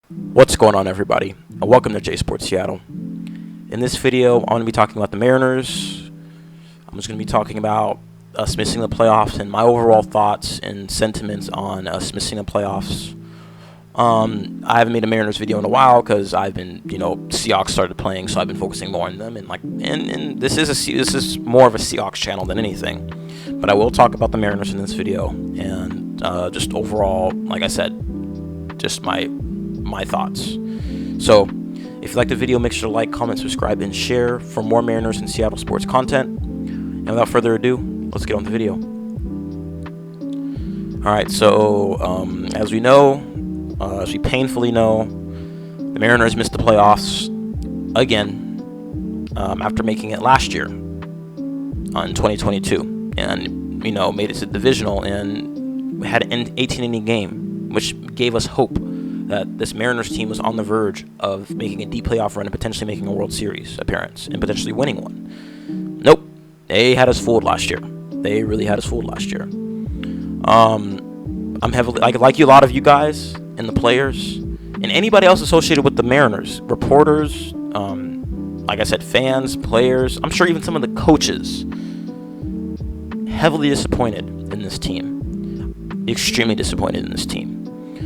What's going on, everybody? Welcome to J Sports Seattle. In this video, I'm going to be talking about the Mariners. I'm just going to be talking about us missing the playoffs and my overall thoughts and sentiments on us missing the playoffs. I haven't made a Mariners video in a while because I've been, Seahawks started playing, so I've been focusing more on them. And this is more of a Seahawks channel than anything. But I will talk about the Mariners in this video and just overall, like I said, just my thoughts. So, if you like the video, make sure to like, comment, subscribe, and share for more Mariners and Seattle sports content. And without further ado, let's get on the video. Alright, so as we know, as we painfully know, the Mariners missed the playoffs again after making it last year in 2022. And, made it to the divisional and had an 18-inning game, which gave us hope that this Mariners team was on the verge of making a deep playoff run and potentially making a World Series appearance and potentially winning one. Nope. They had us fooled last year. They really had us fooled last year. I'm heavily, like a lot of you guys and the players and anybody else associated with the Mariners, reporters, like I said, fans, players, I'm sure even some of the coaches, heavily disappointed in this team. Extremely disappointed in this team.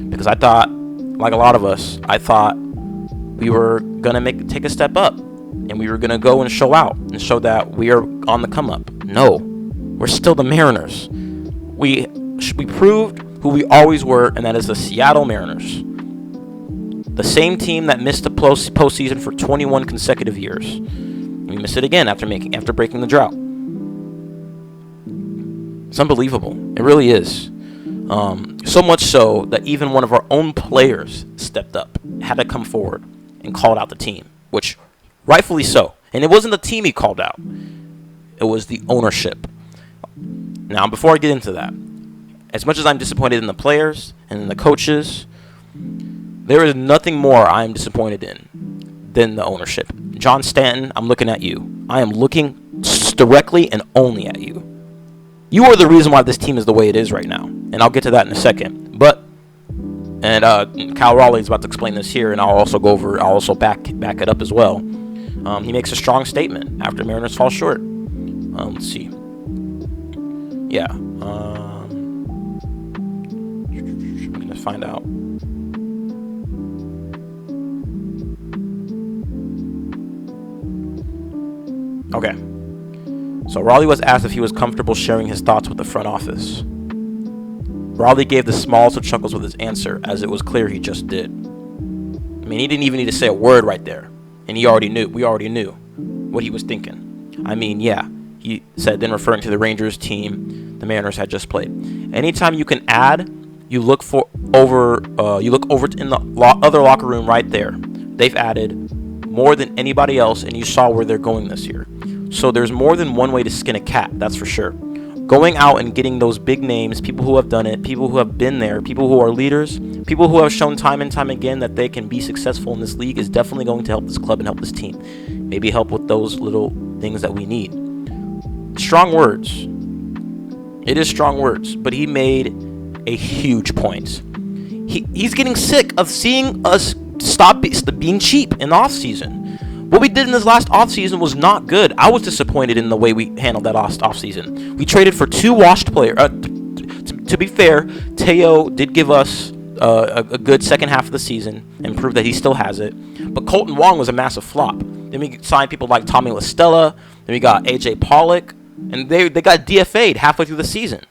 Because I thought, like a lot of us, I thought we were going to take a step up and we were going to go and show out and show that we are on the come up. No, we're still the Mariners. We proved who we always were, and that is the Seattle Mariners. The same team that missed the postseason for 21 consecutive years. And we missed it again after breaking the drought. It's unbelievable. It really is. So much so that even one of our own players stepped up, had to come forward and called out the team, which rightfully so. And it wasn't the team he called out. It was the ownership. Now, before I get into that, as much as I'm disappointed in the players and in the coaches, there is nothing more I'm disappointed in than the ownership. John Stanton, I'm looking at you. I am looking directly and only at you. You are the reason why this team is the way it is right now. And I'll get to that in a second. Kyle Raleigh is about to explain this here, and I'll also back it up as well. He makes a strong statement after Mariners fall short. Let's see. Yeah. I'm going to find out. Okay. So Raleigh was asked if he was comfortable sharing his thoughts with the front office. Raleigh gave the smallest of chuckles with his answer, as it was clear he just did. I mean, he didn't even need to say a word right there, and we already knew what he was thinking. I mean, yeah, he said, then referring to the Rangers team the Mariners had just played. Anytime you can add, you look over in the other locker room right there. They've added more than anybody else, and you saw where they're going this year. So there's more than one way to skin a cat, that's for sure. Going out and getting those big names, people who have done it, people who have been there, people who are leaders, people who have shown time and time again that they can be successful in this league is definitely going to help this club and help this team. Maybe help with those little things that we need. Strong words. It is strong words, but he made a huge point. He's getting sick of seeing us stop being cheap in the offseason. What we did in this last offseason was not good. I was disappointed in the way we handled that offseason. We traded for two washed players. To be fair, Teo did give us a good second half of the season and proved that he still has it. But Colton Wong was a massive flop. Then we signed people like Tommy La Stella. Then we got A.J. Pollock. And they got DFA'd halfway through the season.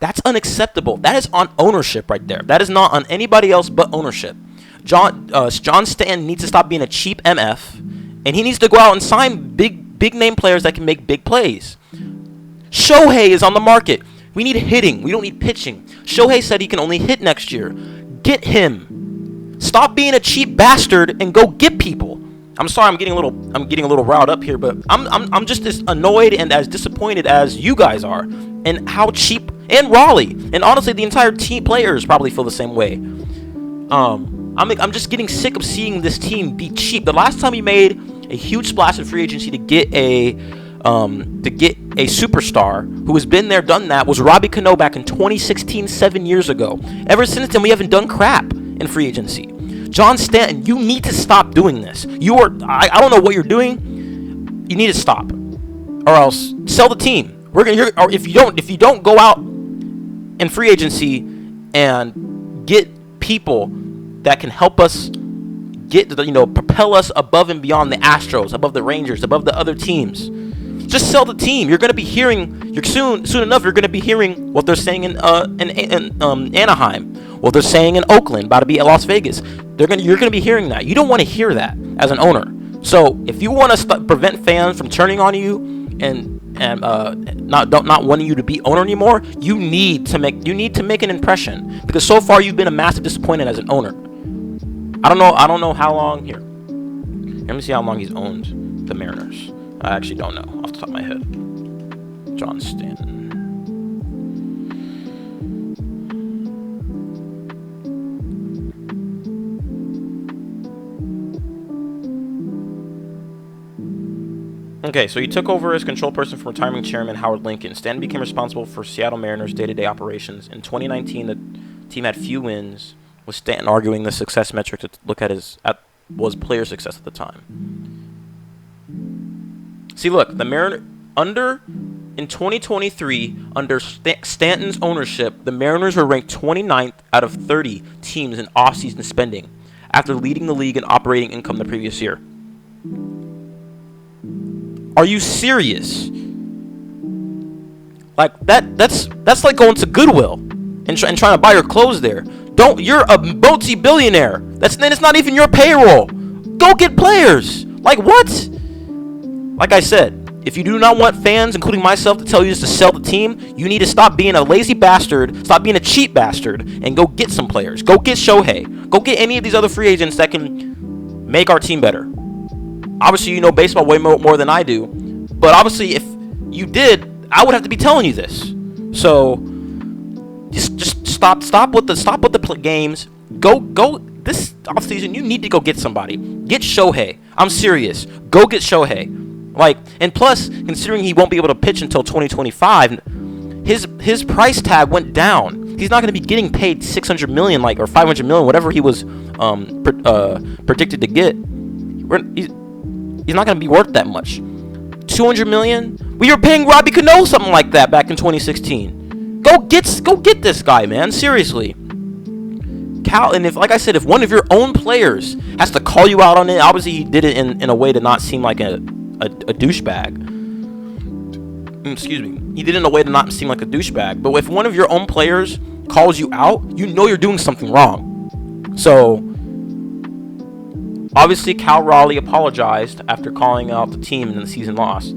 That's unacceptable. That is on ownership right there. That is not on anybody else but ownership. John Stanton needs to stop being a cheap MF, and he needs to go out and sign big name players that can make big plays. Shohei is on the market. We need hitting. We don't need pitching. Shohei said he can only hit next year. Get him. Stop being a cheap bastard and go get people. I'm sorry, I'm getting a little riled up here, but I'm just as annoyed and as disappointed as you guys are, and how cheap, and Raleigh, and honestly the entire team players probably feel the same way. I'm just getting sick of seeing this team be cheap. The last time we made a huge splash in free agency to get a superstar who has been there, done that, was Robbie Cano back in 2016, 7 years ago. Ever since then, we haven't done crap in free agency. John Stanton, you need to stop doing this. I don't know what you're doing. You need to stop, or else sell the team. Or if you don't go out in free agency and get people that can help us propel us above and beyond the Astros, above the Rangers, above the other teams. Just sell the team. You're going to be hearing. Soon enough. You're going to be hearing what they're saying in Anaheim, what they're saying in Oakland, about to be at Las Vegas. You're going to be hearing that. You don't want to hear that as an owner. So if you want to prevent fans from turning on you and not wanting you to be owner anymore, you need to make an impression, because so far you've been a massive disappointment as an owner. I don't know how long here. Let me see how long he's owned the Mariners. I actually don't know off the top of my head. John Stanton. Okay, so he took over as control person from retiring chairman Howard Lincoln. Stanton became responsible for Seattle Mariners' day-to-day operations. In 2019, the team had few wins, with Stanton arguing the success metric to look at was player success at the time. See, look, in 2023, under Stanton's ownership, the Mariners were ranked 29th out of 30 teams in off-season spending, after leading the league in operating income the previous year. Are you serious? Like that's like going to Goodwill and trying to buy your clothes there. You're a multi-billionaire. It's not even your payroll. Go get players. Like what? Like I said, if you do not want fans, including myself, to tell you just to sell the team, you need to stop being a lazy bastard, stop being a cheap bastard, and go get some players. Go get Shohei. Go get any of these other free agents that can make our team better. Obviously, you know baseball way more than I do, but obviously, if you did, I would have to be telling you this. So, just stop with the games. Go this offseason. You need to go get somebody. Get Shohei. I'm serious. Go get Shohei. And plus, considering he won't be able to pitch until 2025, his price tag went down. He's not going to be getting paid $600 million, or $500 million, whatever he was predicted to get. He's not going to be worth that much. $200 million? We were paying Robbie Cano something like that back in 2016. Go get this guy, man. Seriously. And if one of your own players has to call you out on it, obviously he did it in a way to not seem like a douchebag. Excuse me. He did it in a way to not seem like a douchebag. But if one of your own players calls you out, you know you're doing something wrong. So, obviously, Cal Raleigh apologized after calling out the team and the season lost.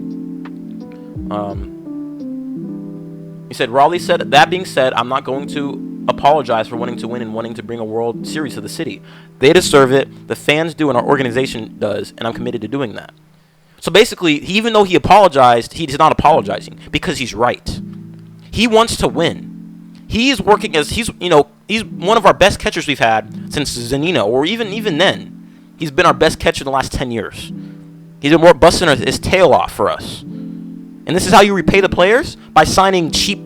He said, Raleigh said, that being said, I'm not going to apologize for wanting to win and wanting to bring a World Series to the city. They deserve it, the fans do, and our organization does, and I'm committed to doing that. So basically, even though he apologized, he's not apologizing because he's right. He wants to win. He is working he's one of our best catchers we've had since Zunino, or even then. He's been our best catcher in the last 10 years. He's been more busting his tail off for us. And this is how you repay the players? By signing cheap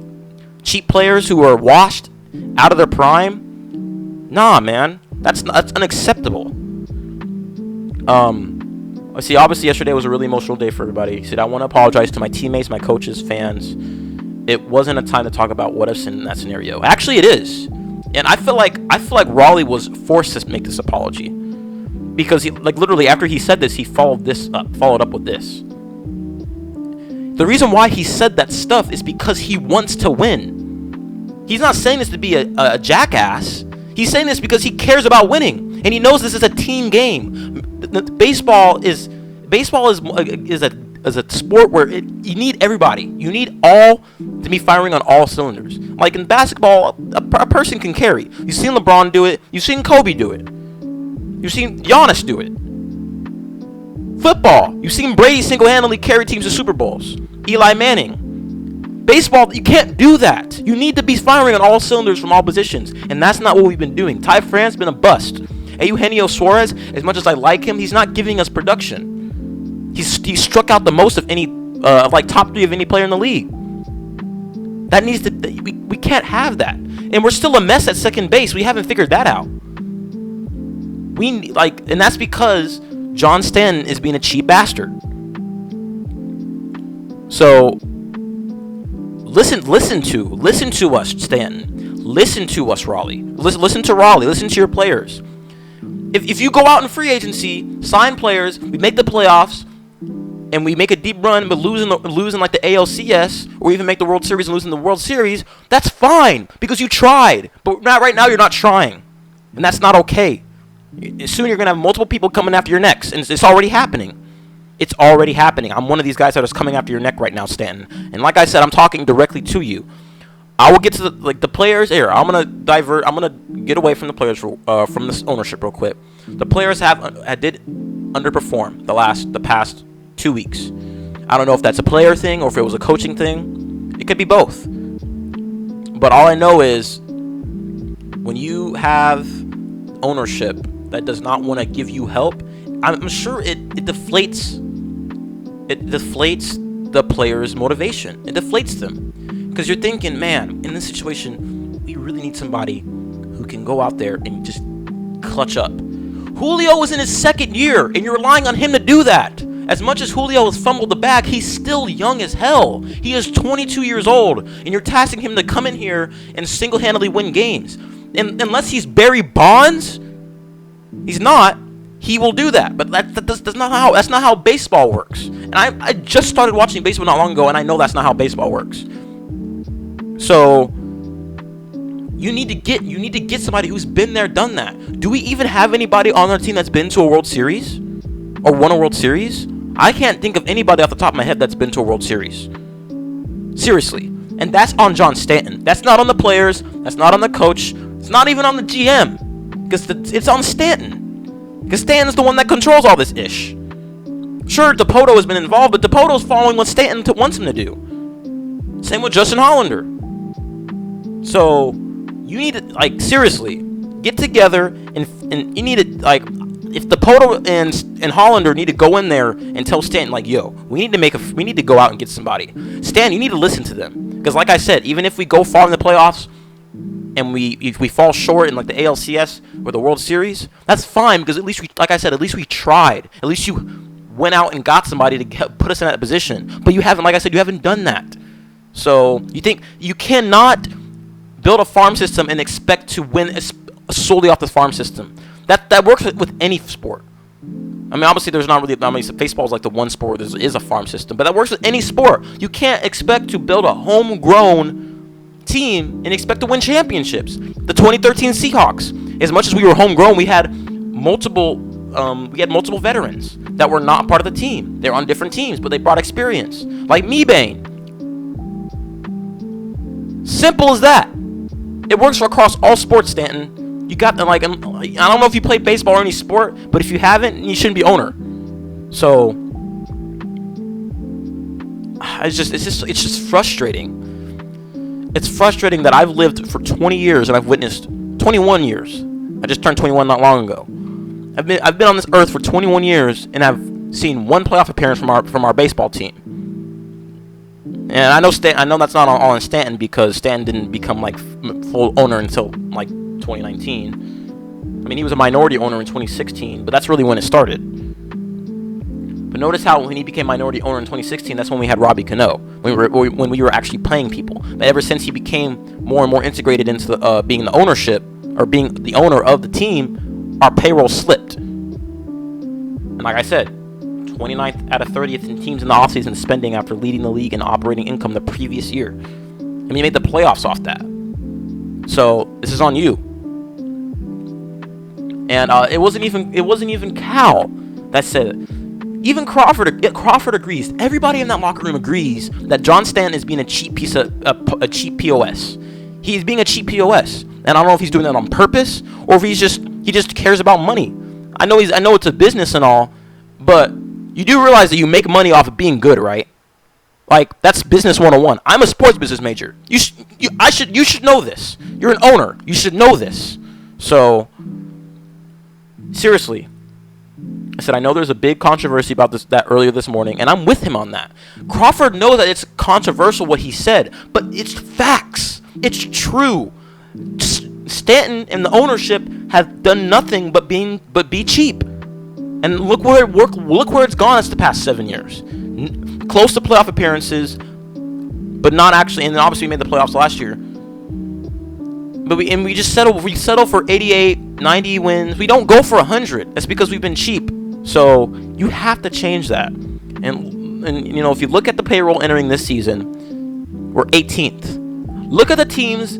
players who are washed out of their prime? Nah, man. That's unacceptable. Let's see, obviously yesterday was a really emotional day for everybody. He said, I want to apologize to my teammates, my coaches, fans. It wasn't a time to talk about what ifs in that scenario. Actually, it is. And I feel like Raleigh was forced to make this apology. Because literally after he said this, he followed up with this. The reason why he said that stuff is because he wants to win. He's not saying this to be a jackass. He's saying this because he cares about winning, and he knows this is a team game. Baseball is a sport where you need everybody. You need all to be firing on all cylinders. Like in basketball, a person can carry. You've seen LeBron do it. You've seen Kobe do it. You've seen Giannis do it. Football, you've seen Brady single-handedly carry teams to Super Bowls. Eli Manning. Baseball, you can't do that. You need to be firing on all cylinders from all positions, and that's not what we've been doing. Ty France's been a bust. Eugenio Suarez, as much as I like him, he's not giving us production. He struck out the most of any, top 3 of any player in the league. That needs to, we can't have that. And we're still a mess at second base. We haven't figured that out. And that's because John Stanton is being a cheap bastard. So listen to us, Stanton. Listen to us, Raleigh. Listen to Raleigh. Listen to your players. If you go out in free agency, sign players, we make the playoffs, and we make a deep run, but losing like the ALCS, or even make the World Series and losing the World Series, that's fine because you tried. But right now you're not trying, and that's not okay. Soon you're gonna have multiple people coming after your necks, and it's already happening. It's already happening. I'm one of these guys that is coming after your neck right now, Stanton. And like I said, I'm talking directly to you. I will get to the players here. I'm gonna get away from the players from this ownership real quick. The players did underperform the past 2 weeks. I don't know if that's a player thing or if it was a coaching thing. It could be both. But all I know is when you have ownership that does not want to give you help, I'm sure it deflates the players' motivation. It deflates them. Because you're thinking, man, in this situation, we really need somebody who can go out there and just clutch up. Julio was in his second year, and you're relying on him to do that. As much as Julio has fumbled the bag, he's still young as hell. He is 22 years old, and you're tasking him to come in here and single-handedly win games. And unless he's Barry Bonds, he's not. He will do that, but that's not how baseball works. And I just started watching baseball not long ago, and I know that's not how baseball works. So you need to get somebody who's been there, done that. Do we even have anybody on our team that's been to a World Series or won a World Series? I can't think of anybody off the top of my head that's been to a World Series. Seriously. And that's on John Stanton. That's not on the players. That's not on the coach. It's not even on the GM. Because it's on Stanton. Because Stanton's the one that controls all this ish. Sure, Dipoto has been involved, but Dipoto's following what Stanton wants him to do. Same with Justin Hollander. So you need to, seriously, get together and you need to, if Dipoto and Hollander need to go in there and tell Stanton, yo, we need to go out and get somebody. Stan, you need to listen to them. Because like I said, even if we go far in the playoffs and if we fall short in the ALCS or the World Series, that's fine because at least we tried. At least you went out and got somebody to put us in that position. But you haven't done that. So you think you cannot build a farm system and expect to win solely off the farm system. That works with any sport. I mean, obviously, there's not really. Baseball is the one sport where there is a farm system, but that works with any sport. You can't expect to build a homegrown team and expect to win championships. The 2013 Seahawks, as much as we were homegrown, we had multiple veterans that were not part of the team. They're on different teams, but they brought experience, like Mebane. Simple as that. It works across all sports, Stanton. You got I don't know if you play baseball or any sport, but if you haven't, you shouldn't be owner. So it's just frustrating. It's frustrating that I've lived for 20 years and I've witnessed 21 years. I just turned 21 not long ago. I've been on this earth for 21 years and I've seen one playoff appearance from our baseball team. And I know that's not all in Stanton because Stanton didn't become full owner until 2019. I mean, he was a minority owner in 2016, but that's really when it started. But notice how when he became minority owner in 2016, that's when we had Robbie Cano, when we were actually playing people. But ever since he became more and more integrated into being the ownership or being the owner of the team, our payroll slipped. And like I said, 29th out of 30th in teams in the offseason spending after leading the league in operating income the previous year. I mean, he made the playoffs off that. So this is on you. And it wasn't even Cal that said it. Even Crawford agrees. Everybody in that locker room agrees that John Stanton is being a cheap a cheap POS. He's being a cheap POS, and I don't know if he's doing that on purpose or if he just cares about money. I know it's a business and all, but you do realize that you make money off of being good, right? That's business 101. I'm a sports business major. You should know this. You're an owner. You should know this. So seriously, I said I know there's a big controversy about that earlier this morning, and I'm with him on that. Crawford knows that it's controversial what he said, but it's facts. It's true. Stanton and the ownership have done nothing but be cheap. And look where it's gone us the past 7 years. Close to playoff appearances, but not actually. And obviously we made the playoffs last year. But we just settle for 88, 90 wins. We don't go for 100. That's because we've been cheap. So you have to change that. And if you look at the payroll entering this season, we're 18th. Look at the teams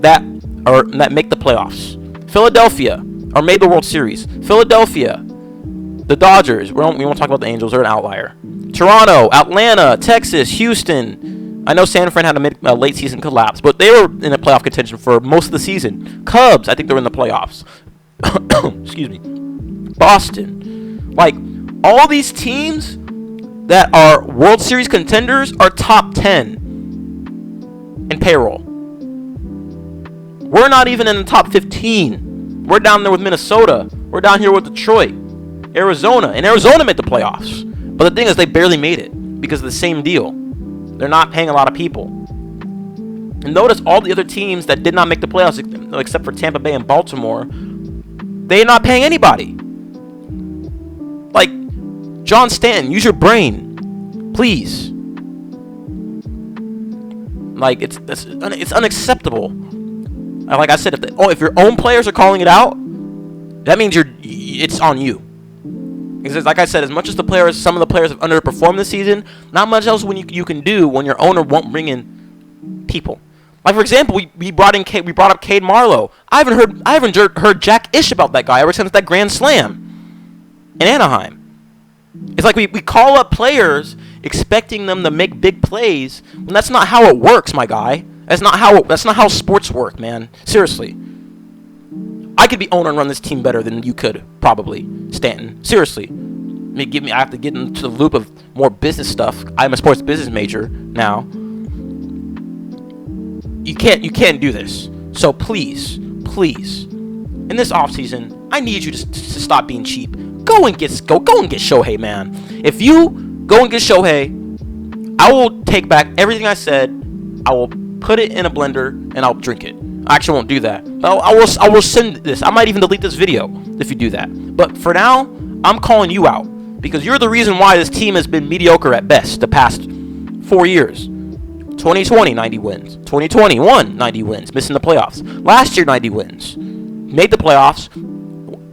that make the playoffs. Philadelphia made the World Series. Philadelphia, the Dodgers. We won't talk about the Angels. They're an outlier. Toronto, Atlanta, Texas, Houston. I know San Fran had a late season collapse, but they were in a playoff contention for most of the season. Cubs, I think they're in the playoffs. Excuse me. Boston. Like, all these teams that are World Series contenders are top 10 in payroll. We're not even in the top 15. We're down there with Minnesota. We're down here with Detroit, Arizona. And Arizona made the playoffs. But the thing is, they barely made it because of the same deal. They're not paying a lot of people. And notice all the other teams that did not make the playoffs, except for Tampa Bay and Baltimore, they're not paying anybody. Like, John Stanton, use your brain, please. Like, it's unacceptable. Like I said, if your own players are calling it out, that means it's on you. Because like I said, as much as some of the players have underperformed this season, not much else you can do when your owner won't bring in people. Like, for example, we brought up Cade Marlowe. I haven't heard jack ish about that guy ever since that grand slam in Anaheim. It's like we call up players expecting them to make big plays when that's not how it works, my guy. That's not how sports work, man. Seriously. I could be owner and run this team better than you could, probably, Stanton. Seriously. I have to get into the loop of more business stuff. I'm a sports business major now. You can't do this. So please, in this offseason, I need you to stop being cheap. Go and get Shohei, man. If you go and get Shohei, I will take back everything I said. I will put it in a blender and I'll drink it. I actually won't do that. But I will send this. I might even delete this video if you do that. But for now, I'm calling you out because you're the reason why this team has been mediocre at best the past 4 years. 2020, 90 wins. 2021, 90 wins. Missing the playoffs. Last year, 90 wins. Made the playoffs.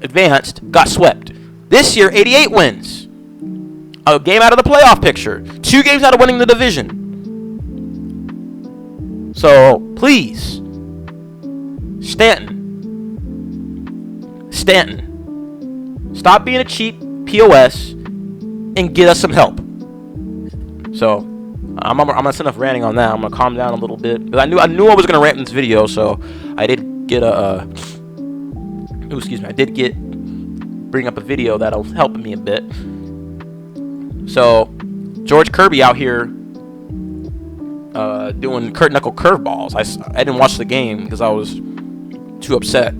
Advanced. Got swept. This year, 88 wins. A game out of the playoff picture. 2 games out of winning the division. So, please, Stanton, stop being a cheap POS and get us some help. So, I'm gonna send enough ranting on that. I'm gonna calm down a little bit. Because I knew I was gonna rant in this video, so I did get bring up a video that'll help me a bit. So, George Kirby out here doing knuckle curveballs. I didn't watch the game because I was too upset.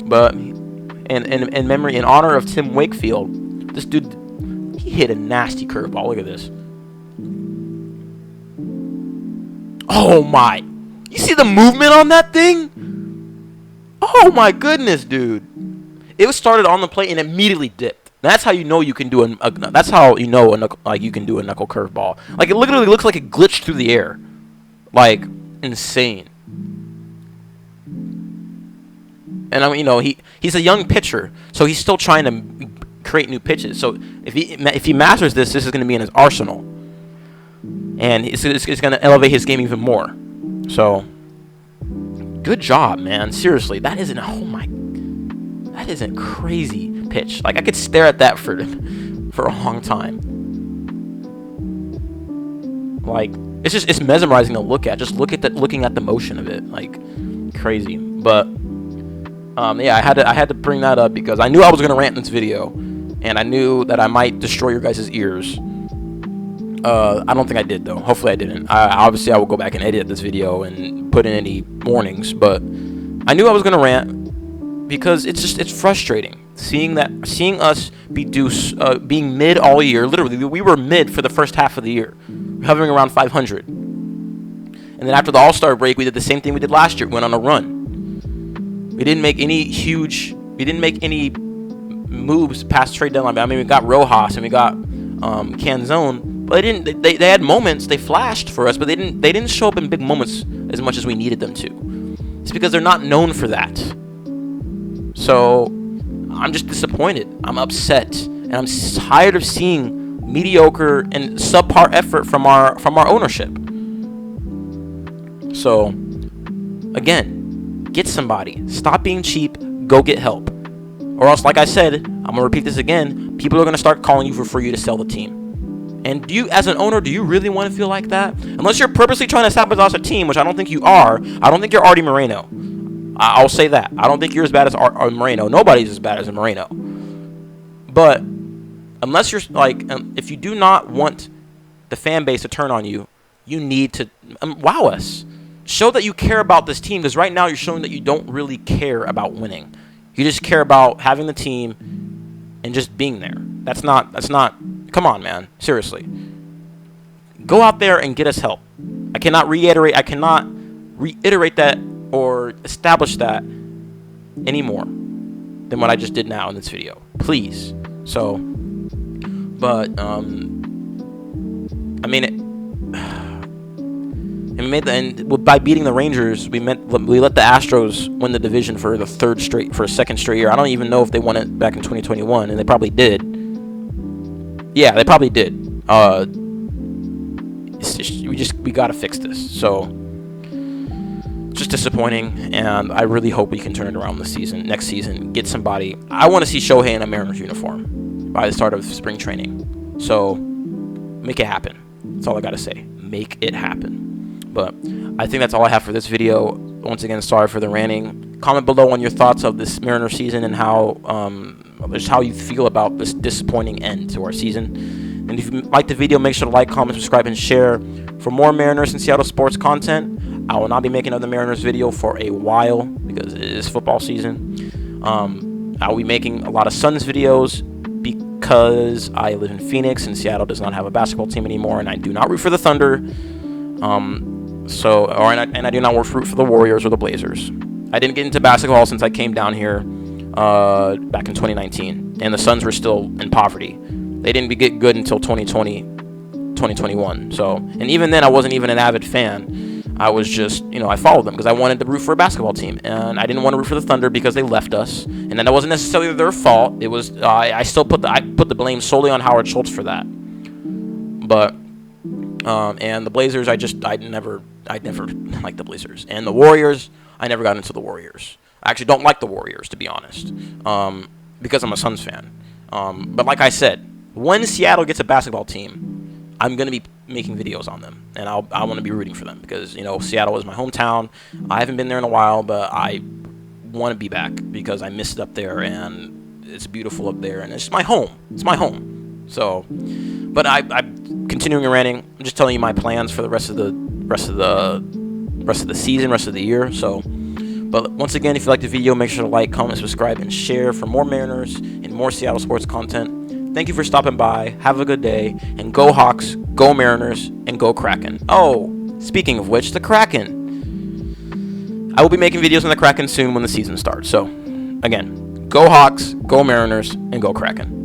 But in honor of Tim Wakefield, this dude, he hit a nasty curveball. Look at this. Oh my! You see the movement on that thing? Oh my goodness, dude! It was started on the plate and immediately dipped. That's how you know you can do you can do a knuckle curveball. Like, it literally looks like it glitched through the air. Like, insane. And I mean, he's a young pitcher, so he's still trying to create new pitches. So if he masters this is going to be in his arsenal, and it's going to elevate his game even more. So, good job, man. Seriously, that is a crazy pitch. Like, I could stare at that for a long time. Like, it's mesmerizing to look at. Just looking at the motion of it, like, crazy. But yeah, I had to bring that up because I knew I was gonna rant in this video, and I knew that I might destroy your guys' ears. I don't think I did though. Hopefully I didn't. Obviously I will go back and edit this video and put in any warnings, but I knew I was gonna rant because it's frustrating seeing us being mid all year. Literally, we were mid for the first half of the year, hovering around 500. And then after the All-Star break, we did the same thing we did last year. We went on a run. We didn't make any moves past trade deadline. I mean, we got Rojas and we got Canzone, but they had moments. They flashed for us, but they didn't show up in big moments as much as we needed them to. It's because they're not known for that. So I'm just disappointed. I'm upset, and I'm tired of seeing mediocre and subpar effort from our ownership. So again, get somebody. Stop being cheap. Go get help. Or else, like I said, I'm going to repeat this again, people are going to start calling you for you to sell the team. And do you, as an owner, do you really want to feel like that? Unless you're purposely trying to sabotage a team, which I don't think you are. I don't think you're Artie Moreno. I'll say that. I don't think you're as bad as Moreno. Nobody's as bad as Moreno. But unless you're like, if you do not want the fan base to turn on you, you need to wow us. Show that you care about this team, because right now you're showing that you don't really care about winning. You just care about having the team and just being there. That's not, come on, man. Seriously. Go out there and get us help. I cannot reiterate that or establish that any more than what I just did now in this video. Please. So, but, I mean, by beating the Rangers, we let the Astros win the division for a second straight year. I don't even know if they won it back in 2021, and they probably did. Yeah, they probably did. We gotta fix this. So, just disappointing, and I really hope we can turn it around next season. Get somebody. I want to see Shohei in a Mariners uniform by the start of spring training. So, make it happen. That's all I gotta say. Make it happen. But I think that's all I have for this video. Once again, sorry for the ranting. Comment below on your thoughts of this Mariners season and just how you feel about this disappointing end to our season. And if you liked the video, make sure to like, comment, subscribe, and share. For more Mariners and Seattle sports content, I will not be making another Mariners video for a while because it is football season. I will be making a lot of Suns videos because I live in Phoenix and Seattle does not have a basketball team anymore, and I do not root for the Thunder. And I do not root for the Warriors or the Blazers. I didn't get into basketball since I came down here back in 2019, and the Suns were still in poverty. They didn't get good until 2020, 2021. So, and even then, I wasn't even an avid fan. I was just, I followed them because I wanted to root for a basketball team, and I didn't want to root for the Thunder because they left us, and then that wasn't necessarily their fault. It was I put the blame solely on Howard Schultz for that. But and the Blazers, I never liked the Blazers, and the Warriors, I never got into the Warriors. I actually don't like the Warriors, to be honest, because I'm a Suns fan. But like I said, when Seattle gets a basketball team, I'm going to be making videos on them, and I want to be rooting for them because, Seattle is my hometown. I haven't been there in a while, but I want to be back because I missed it up there, and it's beautiful up there, and it's my home. It's my home. So, but I'm continuing ranting. I'm just telling you my plans for the rest of the season, rest of the year. So, but once again, if you liked the video, make sure to like, comment, subscribe, and share for more Mariners and more Seattle sports content. Thank you for stopping by. Have a good day, and go Hawks, go Mariners, and go Kraken. Oh, speaking of which, the Kraken. I will be making videos on the Kraken soon when the season starts. So, again, go Hawks, go Mariners, and go Kraken.